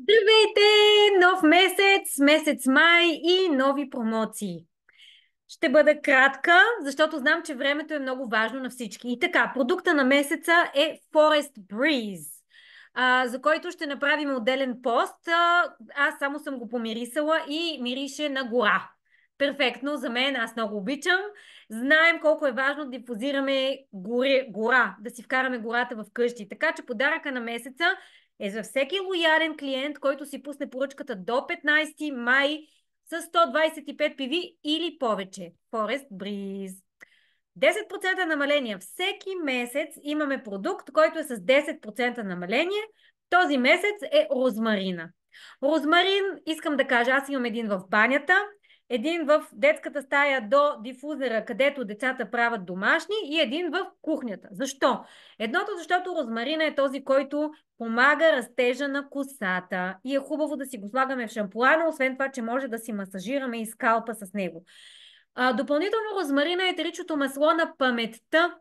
Здравейте! Нов месец, месец май и нови промоции. Ще бъда кратка, защото знам, че времето е много важно на всички. И така, продукта на месеца е Forest Breeze, за който ще направим отделен пост. Аз само съм го помирисала и мирише на гора. Перфектно за мен, аз много обичам. Знаем колко е важно да дифузираме гора, да си вкараме гората в къщи. Така че подаръка на месеца е за всеки лоялен клиент, който си пусне поръчката до 15 май с 125 пиви или повече. Forest Breeze. 10% намаление. Всеки месец имаме продукт, който е с 10% намаление. Този месец е розмарина. Розмарин, искам да кажа, аз имам един в банята, един в детската стая до дифузера, където децата правят домашни, и един в кухнята. Защо? Едното, защото розмарина е този, който помага растежа на косата и е хубаво да си го слагаме в шампуана, освен това, че може да си масажираме и скалпа с него. Допълнително розмарина е етеричното масло на паметта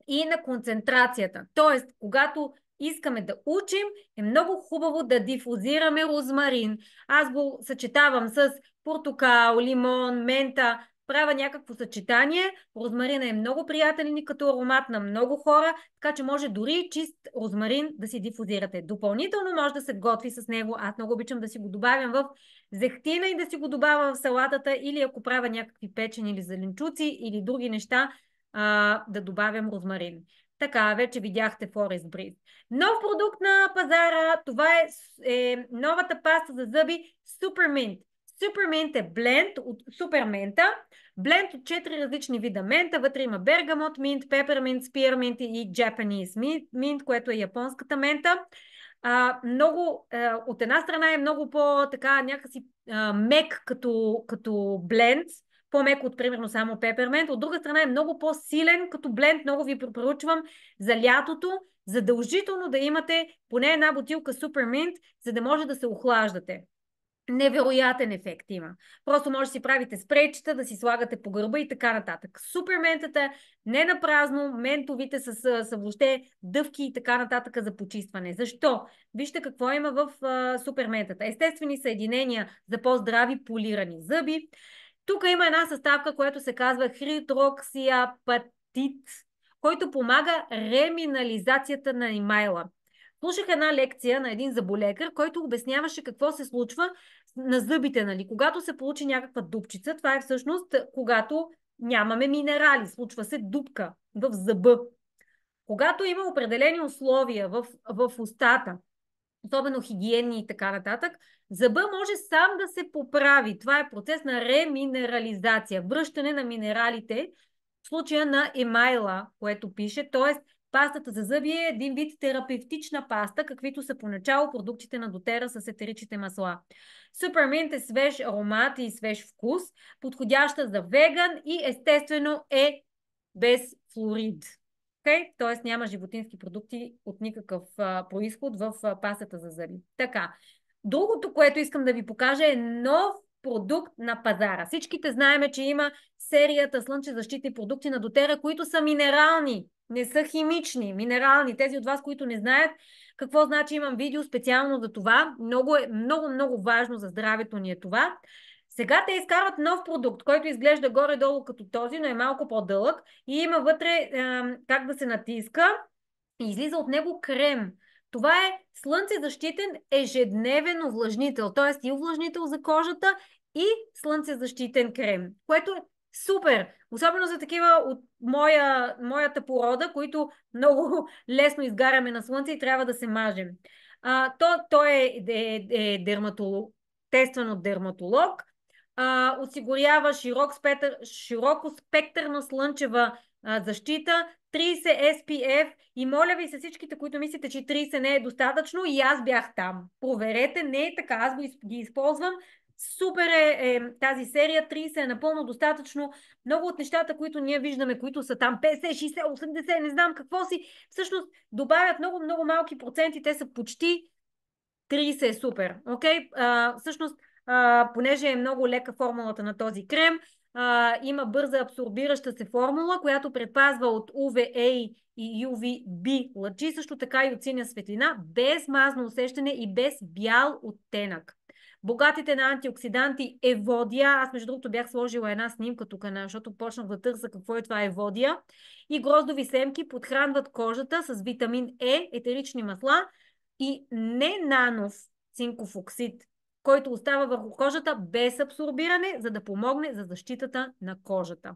и на концентрацията. Тоест, когато искаме да учим, е много хубаво да дифузираме розмарин. Аз го съчетавам с портокал, лимон, мента, правя някакво съчетание. Розмарина е много приятелен и като аромат на много хора, така че може дори чист розмарин да си дифузирате. Допълнително може да се готви с него. Аз много обичам да си го добавям в зехтина и да си го добавя в салатата, или ако правя някакви печени или зеленчуци или други неща, да добавям розмарин. Така, вече видяхте Forest Breeze. Нов продукт на пазара, това е новата паста за зъби Supermint. Supermint е бленд от супермента, бленд от 4 различни вида мента. Вътре има бергамот минт, пеперминт, спиърминт и Japanese mint, което е японската мента. От една страна е много по-така някакси мек като бленд, по-мек от примерно само пепермент. От друга страна е много по-силен като бленд. Много ви препоръчвам за лятото задължително да имате поне една бутилка Supermint, за да може да се охлаждате. Невероятен ефект има. Просто може да си правите спрейчета, да си слагате по гърба и така нататък. Суперментата не на празно, ментовите са въобще дъвки и така нататък за почистване. Защо? Вижте какво има в суперментата. Естествени съединения за по-здрави полирани зъби. Тук има една съставка, която се казва хидроксиапатит, който помага реминализацията на емайла. Слушах една лекция на един зъболекар, който обясняваше какво се случва на зъбите, нали? Когато се получи някаква дупчица, това е всъщност когато нямаме минерали, случва се дупка в зъба. Когато има определени условия в устата, особено хигиенни и така нататък, зъба може сам да се поправи. Това е процес на реминерализация, връщане на минералите, в случая на емайла, което пише, т.е. пастата за зъби е един вид терапевтична паста, каквито са поначало продуктите на дотера с етеричните масла. Суперминт е свеж аромат и свеж вкус, подходяща за веган и естествено е без флорид. Okay? Т.е. няма животински продукти от никакъв происход в пастата за зъби. Така. Другото, което искам да ви покажа, е нов продукт на пазара. Всичките знаеме, че има серията слънчезащитни продукти на дотера, които са минерални, не са химични, минерални. Тези от вас, които не знаят какво значи, имам видео специално за това. Много важно за здравето ни е това. Сега те изкарват нов продукт, който изглежда горе-долу като този, но е малко по-дълъг и има вътре как да се натиска и излиза от него крем. Това е слънцезащитен ежедневен увлажнител, т.е. и увлажнител за кожата и слънцезащитен крем, което е супер, особено за такива от моята порода, които много лесно изгаряме на слънце и трябва да се мажем. Той е дерматолог, тестван от дерматолог, осигурява широко спектърна слънчева защита, 30 SPF и моля ви се всичките, които мислите, че 30 не е достатъчно, и аз бях там. Проверете, не е така, аз ги използвам. Супер е тази серия, 30 е напълно достатъчно. Много от нещата, които ние виждаме, които са там 50, 60, 80, не знам какво си, всъщност добавят много малки проценти, те са почти 30 е супер. Okay? Всъщност, понеже е много лека формулата на този крем, има бърза абсорбираща се формула, която предпазва от UVA и UVB лъчи, също така и от синя светлина, без мазно усещане и без бял оттенък. Богатите на антиоксиданти еводия, аз между другото бях сложила една снимка тук, защото почнах да търся какво е това еводия, и гроздови семки подхранват кожата с витамин Е, етерични масла и не нанов цинков оксид, който остава върху кожата без абсорбиране, за да помогне за защитата на кожата,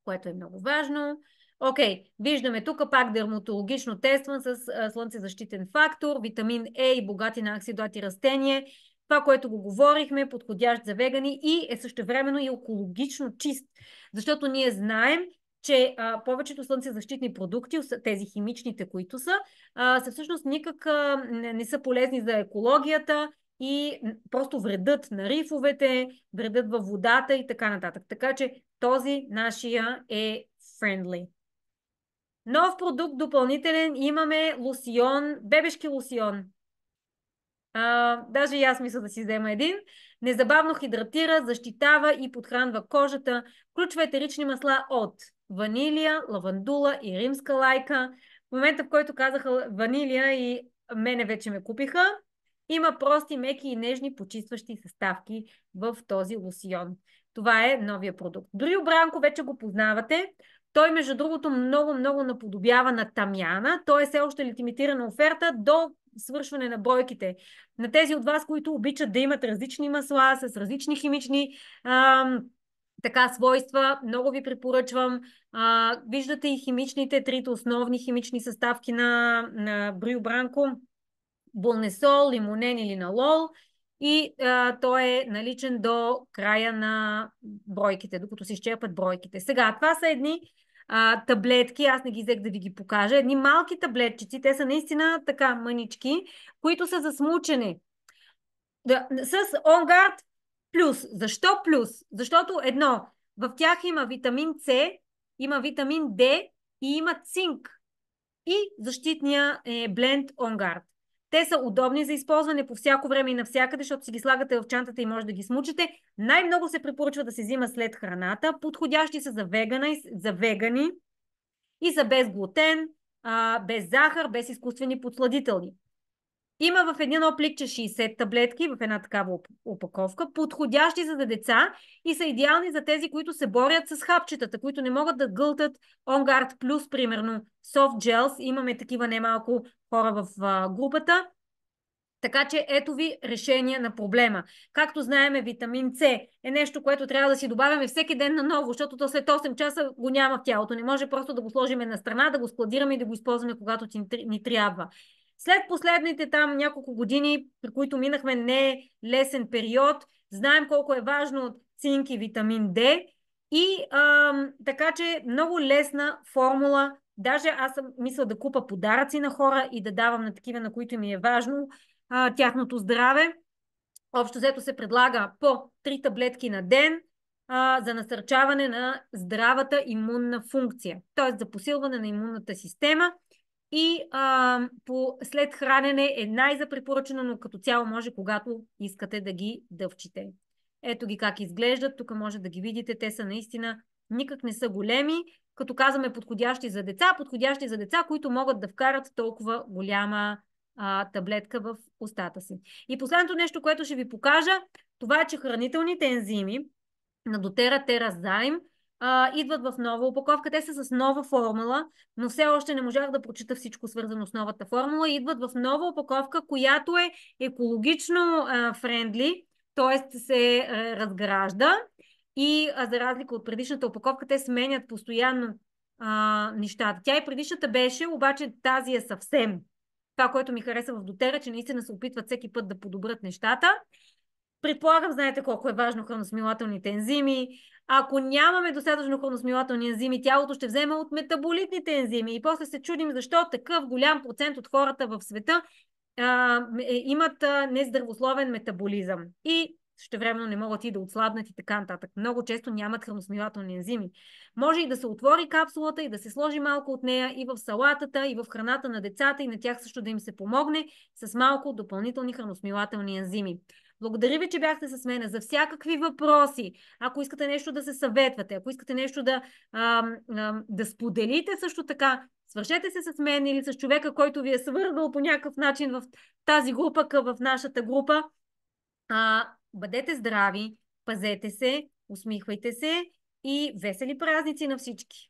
което е много важно. Окей, виждаме тук пак дерматологично тестван с слънцезащитен фактор, витамин Е и богати на оксидлати растения. Това, което го говорихме, подходящ за вегани и е същевременно и екологично чист. Защото ние знаем, че повечето слънцезащитни продукти, тези химичните, които са всъщност никак не са полезни за екологията и просто вредят на рифовете, вредят във водата и така нататък. Така че този нашия е friendly. Нов продукт допълнителен имаме лосион, бебешки лосион. Даже и аз мисля да си взема един. Незабавно хидратира, защитава и подхранва кожата. Включва етерични масла от ванилия, лавандула и римска лайка. В момента, в който казаха ванилия и мене вече ме купиха, има прости, меки и нежни почистващи съставки в този лосион. Това е новия продукт. Брио Бранко вече го познавате. Той, между другото, много наподобява на тамяна. Той е все още лимитирана оферта до свършване на бройките. На тези от вас, които обичат да имат различни масла с различни химични свойства, много ви препоръчвам. Виждате и химичните, трите основни химични съставки на Брио Бранко. Болнесол, лимонен или налол. И той е наличен до края на бройките, докато се изчерпат бройките. Сега, това са едни таблетки, аз не ги взех да ви ги покажа, едни малки таблетчици, те са наистина така мънички, които са за смучене. С OnGuard плюс. Защо плюс? Защото едно, в тях има витамин С, има витамин Д и има цинк и защитния бленд OnGuard. Те са удобни за използване по всяко време и навсякъде, защото си ги слагате в чантата и може да ги смучите. Най-много се препоръчва да се взима след храната. Подходящи са за вегани и са без глутен, без захар, без изкуствени подсладителни. Има в едно пликче 60 таблетки в една такава опаковка, подходящи за деца и са идеални за тези, които се борят с хапчетата, които не могат да гълтат OnGuard Plus, примерно Soft Gels. Имаме такива немалко хора в групата. Така че ето ви решение на проблема. Както знаеме, витамин С е нещо, което трябва да си добавяме всеки ден наново, защото то след 8 часа го няма в тялото. Не може просто да го сложим на страна, да го складираме и да го използваме, когато ни трябва. След последните там няколко години, при които минахме не лесен период, знаем колко е важно от цинк и витамин Д и така че много лесна формула. Даже аз съм мисля да купа подаръци на хора и да давам на такива, на които ми е важно тяхното здраве. Общо взето се предлага по 3 таблетки на ден за насърчаване на здравата имунна функция, т.е. за посилване на имунната система. И след хранене е най-запрепоръчено, но като цяло може, когато искате да ги дъвчите. Ето ги как изглеждат. Тук може да ги видите. Те са наистина никак не са големи. Като казваме подходящи за деца, които могат да вкарат толкова голяма таблетка в устата си. И последното нещо, което ще ви покажа, това е, че хранителните ензими на doTERRA TerraZyme идват в нова опаковка. Те са с нова формула, но все още не можах да прочита всичко свързано с новата формула. Идват в нова опаковка, която е екологично френдли, т.е. се разгражда и за разлика от предишната опаковка, те сменят постоянно нещата. Тя и предишната беше, обаче тази е съвсем. Това, което ми хареса в doTERRA, че наистина се опитват всеки път да подобрят нещата. Предполагам, знаете колко е важно храносмилателните ензими. Ако нямаме достатъчно храносмилателни ензими, тялото ще вземе от метаболитните ензими. И после се чудим защо такъв голям процент от хората в света имат нездравословен метаболизъм. И същевременно не могат и да отслабнат и така нататък. Много често нямат храносмилателни ензими. Може и да се отвори капсулата и да се сложи малко от нея и в салатата, и в храната на децата, и на тях също да им се помогне с малко допълнителни храносмилателни ензими. Благодаря ви, че бяхте с мен. За всякакви въпроси, ако искате нещо да се съветвате, ако искате нещо да споделите също така, свършете се с мен или с човека, който ви е свързал по някакъв начин в тази група, в нашата група. Бъдете здрави, пазете се, усмихвайте се и весели празници на всички!